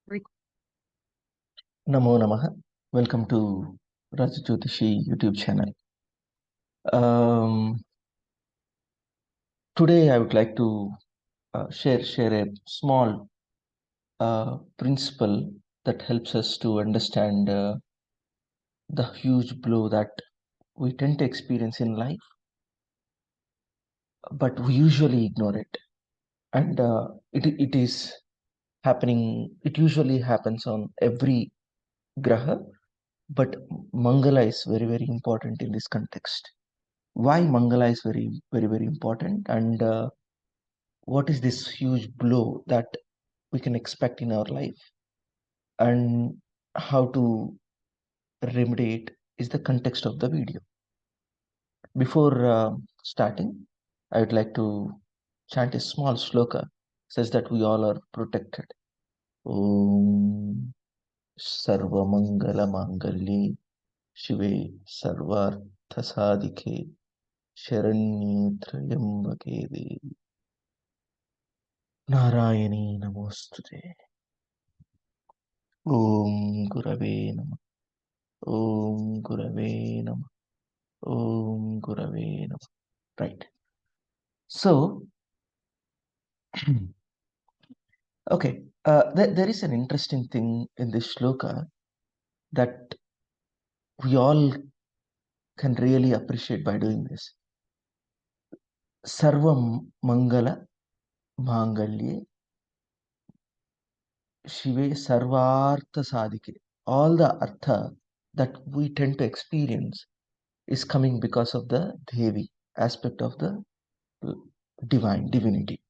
Namo Namaha. Welcome to Rajajyotishi YouTube channel. Um, Today I would like to share a small principle that helps us to understand the huge blow that we tend to experience in life, but we usually ignore it. And it is happening. It usually happens on every graha, but Mangala is very important in this context. Why Mangala is very important, and what is this huge blow that we can expect in our life, and how to remedy it is the context of the video. Before starting, I would like to chant a small sloka says that we all are protected. Om Sarva Mangala Mangalye Shive Sarvartha Sadike Sharanye Trayambake Devi Narayani Namostute. Om Gurave Namah. Om Gurave Namah. Om Gurave Namah. Right. So, okay, there is an interesting thing in this shloka that we all can really appreciate by doing this. Sarvam Mangala Mangalye Shive Sarvartha Sadike. All the artha that we tend to experience is coming because of the Devi aspect of the divinity.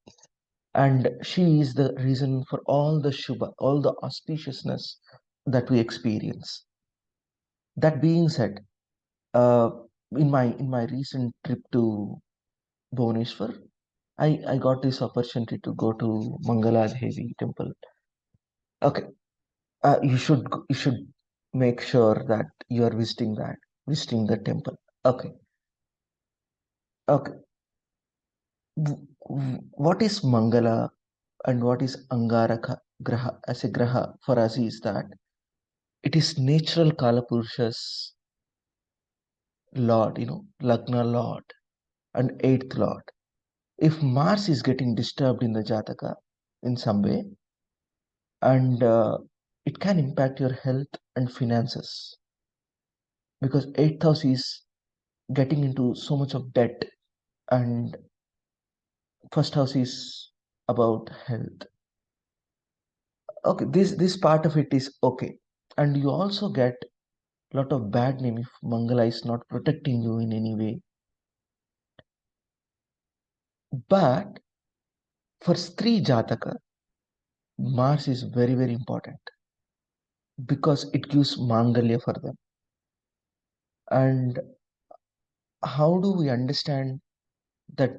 And she is the reason for all the Shubha, all the auspiciousness that we experience. That being said, uh, in my recent trip to Bhubaneswar, I got this opportunity to go to Mangala Devi temple. Okay, you should make sure that you are visiting the temple. Okay, okay. What is Mangala and what is Angaraka Graha as a Graha for us is that it is natural Kalapurusha's Lord, Lagna Lord and eighth Lord. If Mars is getting disturbed in the Jataka in some way, and it can impact your health and finances because eighth house is getting into so much of debt, and first house is about health. Okay, this part of it is okay, and you also get a lot of bad name if Mangala is not protecting you in any way. But for Stri Jataka, Mars is very important because it gives Mangalya for them. And how do we understand that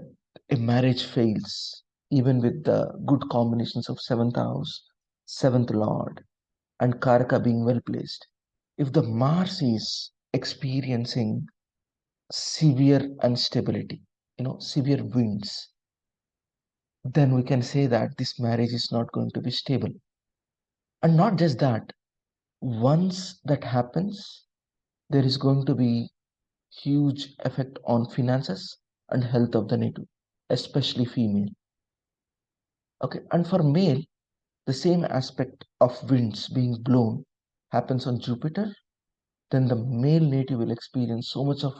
a marriage fails even with the good combinations of seventh house, seventh lord, and Karaka being well placed? If the Mars is experiencing severe instability, severe winds, then we can say that this marriage is not going to be stable. And not just that, once that happens, there is going to be huge effect on finances and health of the native, especially female. Okay, and for male, the same aspect of winds being blown happens on Jupiter, then the male native will experience so much of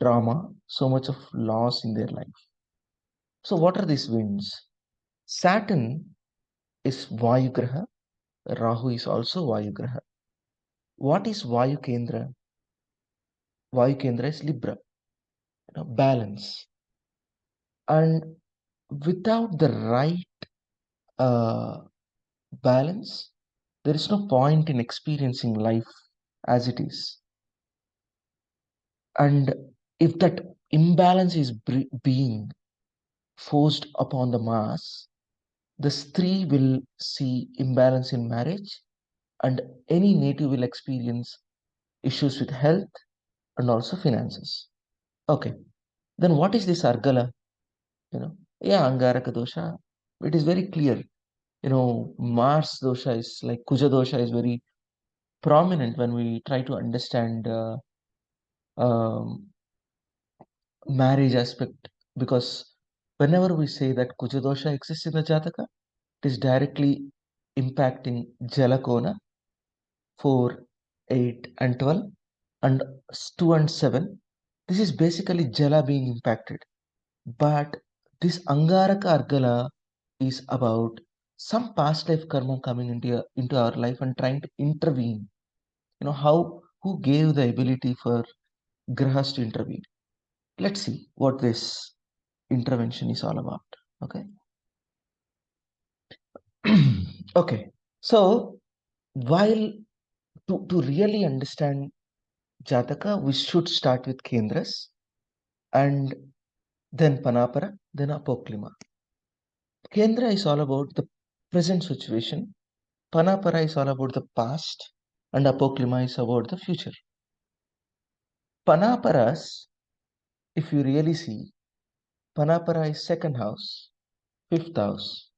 trauma, so much of loss in their life. So what are these winds? Saturn is Vayu Graha, Rahu is also Vayu Graha. What is Vayu Kendra? Vayu Kendra is Libra, balance. And without the right uh, balance, there is no point in experiencing life as it is. And if that imbalance is being forced upon the mass, the Stree will see imbalance in marriage, and any native will experience issues with health and also finances. Okay, then what is this Argala? Yeah, Angaraka dosha. It is very clear. Mars dosha is like Kuja dosha is very prominent when we try to understand um, marriage aspect, because whenever we say that Kuja dosha exists in the Jataka, it is directly impacting Jalakona 4, 8, and 12, and 2 and 7. This is basically Jala being impacted. But this Angaraka Argala is about some past life karma coming into our life and trying to intervene. Who gave the ability for grahas to intervene? Let's see what this intervention is all about. Okay. Okay. So while to really understand Jataka, we should start with Kendras and then Panapara, then Apoklima. Kendra is all about the present situation. Panapara is all about the past, and Apoklima is about the future. Panaparas, if you really see, Panapara is second house, fifth house,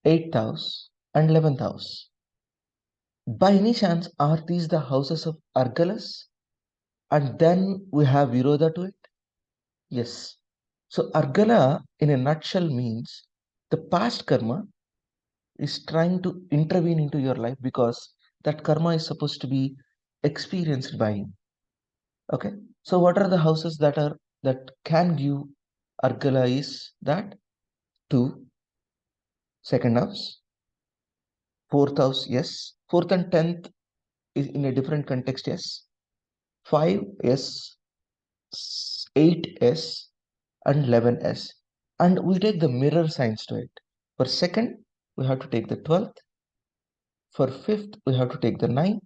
eighth house, and 11th house. By any chance, are these the houses of Argalas? And then we have Virodha to it? Yes. So Argala, in a nutshell, means the past karma is trying to intervene into your life because that karma is supposed to be experienced by him. Okay. So what are the houses that can give Argala is that 2, second house, fourth house, yes. Fourth and 10th is in a different context, yes. 5, yes. 8, yes. And 11s. And we take the mirror signs to it. For second, we have to take the 12th. For fifth, we have to take the 9th.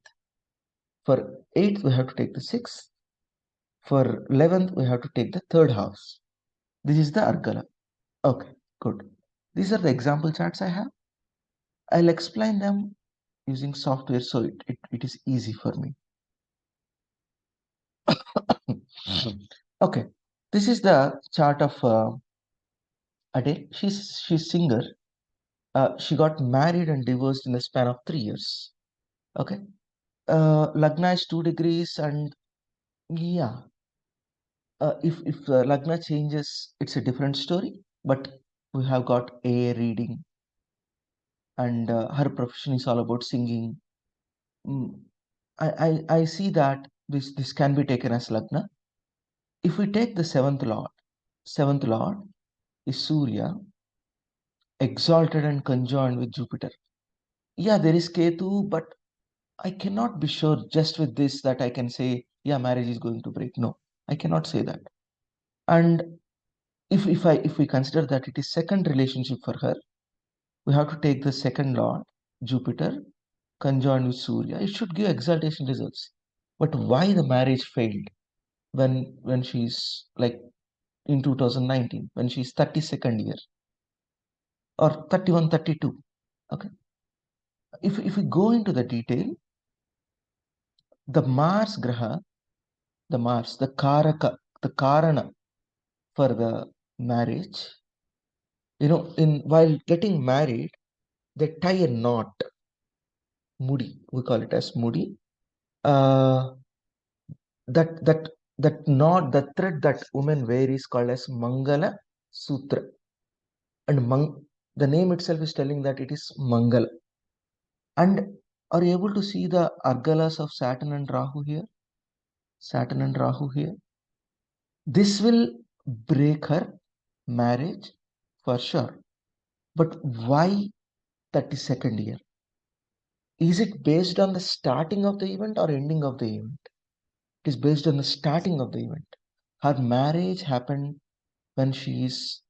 For 8th, we have to take the 6th. For 11th, we have to take the third house. This is the Argala. Okay, good. These are the example charts I have. I'll explain them using software so it is easy for me. Okay, this is the chart of Adele. She's singer. She got married and divorced in the span of 3 years. Okay. Lagna is 2 degrees, and yeah, if Lagna changes, it's a different story. But we have got a reading, and her profession is all about singing. Mm, I see that this can be taken as Lagna. If we take the seventh lord is Surya, exalted and conjoined with Jupiter. Yeah, there is Ketu, but I cannot be sure just with this that I can say, yeah, marriage is going to break. No, I cannot say that. And if we consider that it is second relationship for her, we have to take the second lord, Jupiter, conjoined with Surya. It should give exaltation results. But why the marriage failed when she's like in 2019, when she's 32nd year or 31, 32? Okay. If we go into the detail, the Mars Graha, the Karaka, the Karana for the marriage, in while getting married, they tie a knot, Mudi, we call it as Mudi. Uh, that that that knot, the thread that women wear is called as Mangala Sutra, and the name itself is telling that it is Mangala. And are you able to see the Argalas of Saturn and Rahu here? Saturn and Rahu here. This will break her marriage for sure. But why 32nd year? Is it based on the starting of the event or ending of the event? It is based on the starting of the event. Her marriage happened when she is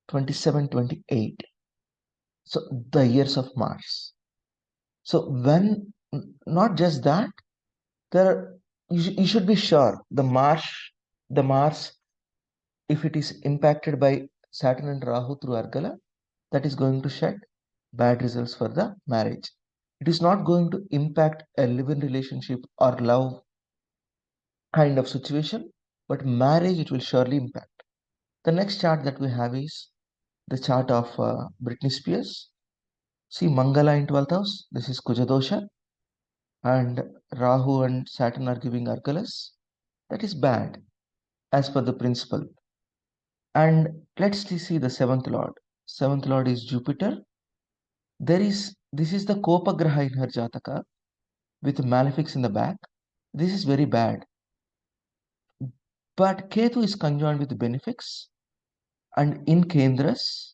27, 28. So the years of Mars. So not just that, you should be sure the Mars, if it is impacted by Saturn and Rahu through Argala, that is going to shed bad results for the marriage. It is not going to impact a live-in relationship or love kind of situation, but marriage it will surely impact. The next chart that we have is the chart of Britney Spears. See Mangala in 12th house, this is Kujadosha, and Rahu and Saturn are giving Argalas. That is bad as per the principle. And let's see the seventh lord. Seventh lord is Jupiter. This is the Kopagraha in her Jataka with malefics in the back. This is very bad. But Ketu is conjoined with benefics, and in Kendras,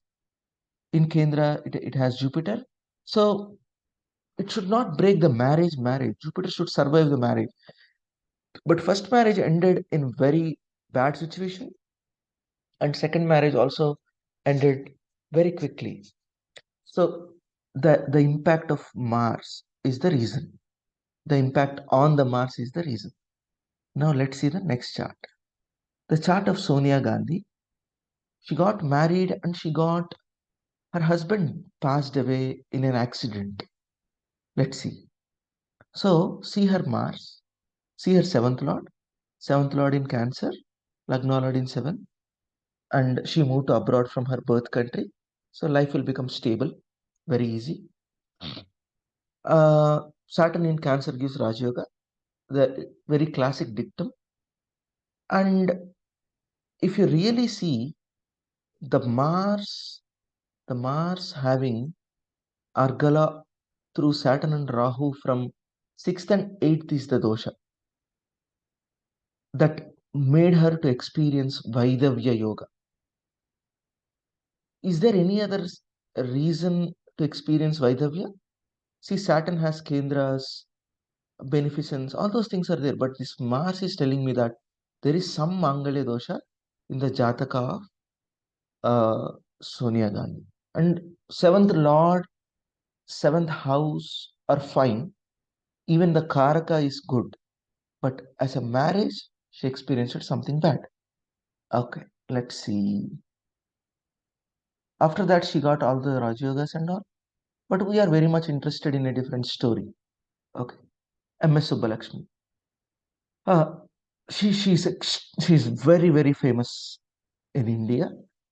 in Kendra, it has Jupiter. So it should not break the marriage. Jupiter should survive the marriage. But first marriage ended in very bad situation, and second marriage also ended very quickly. So the impact of Mars is the reason. The impact on the Mars is the reason. Now let's see the next chart. The chart of Sonia Gandhi. She got married and her husband passed away in an accident. Let's see. So see her Mars, see her seventh lord in Cancer, Lagna lord in 7, and she moved to abroad from her birth country. So life will become stable, very easy. Saturn in Cancer gives Raj Yoga, the very classic dictum. And if you really see the Mars having Argala through Saturn and Rahu from 6th and 8th is the dosha that made her to experience Vaidavya Yoga. Is there any other reason to experience Vaidavya? See, Saturn has Kendras, beneficence, all those things are there, but this Mars is telling me that there is some Mangala dosha in the Jataka of Sonia Gandhi. And seventh lord, seventh house are fine. Even the Karaka is good. But as a marriage, she experienced something bad. Okay, let's see. After that, she got all the Rajyogas and all. But we are very much interested in a different story. Okay, M.S. Subbalakshmi. Uh, she's very famous in India,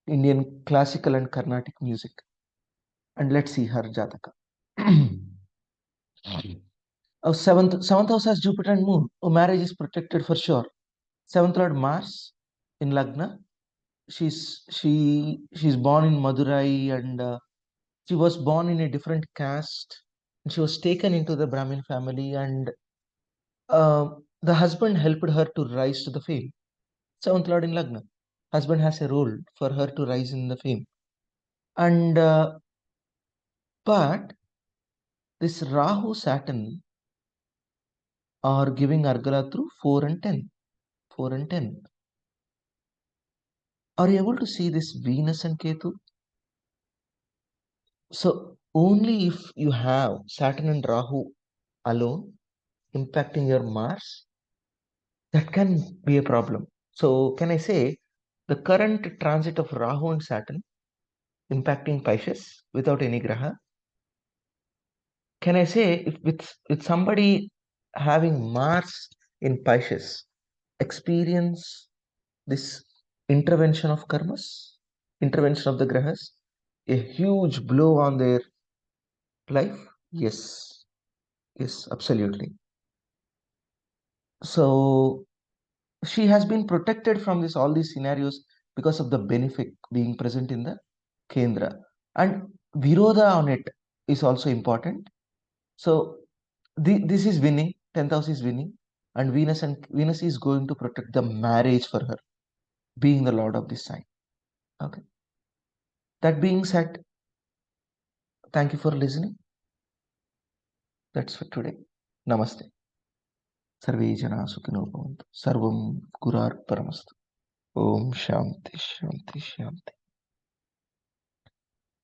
Indian classical and Carnatic music. And let's see her Jataka. Oh, seventh house has Jupiter and Moon. Oh, marriage is protected for sure. Seventh Lord Mars in Lagna. She's born in Madurai, and she was born in a different caste. And she was taken into the Brahmin family, and the husband helped her to rise to the fame. Seventh Lord in Lagna. Husband has a role for her to rise in the fame. And but this Rahu Saturn are giving Argala through 4 and 10. 4 and 10. Are you able to see this Venus and Ketu? So only if you have Saturn and Rahu alone impacting your Mars, that can be a problem. So can I say the current transit of Rahu and Saturn impacting Pisces without any graha? Can I say if with somebody having Mars in Pisces experience this intervention of karmas, intervention of the grahas, a huge blow on their life? Yes, yes, absolutely. So she has been protected from this all these scenarios because of the benefit being present in the Kendra. And Viroda on it is also important. So this is winning, 10th house is winning, and Venus is going to protect the marriage for her, being the lord of this sign. Okay. That being said, thank you for listening. That's for today. Namaste. सर्वे जना सुखिनो भवन्तु सर्वं गुरुर्परमस्तु. Om Shanti Shanti Shanti.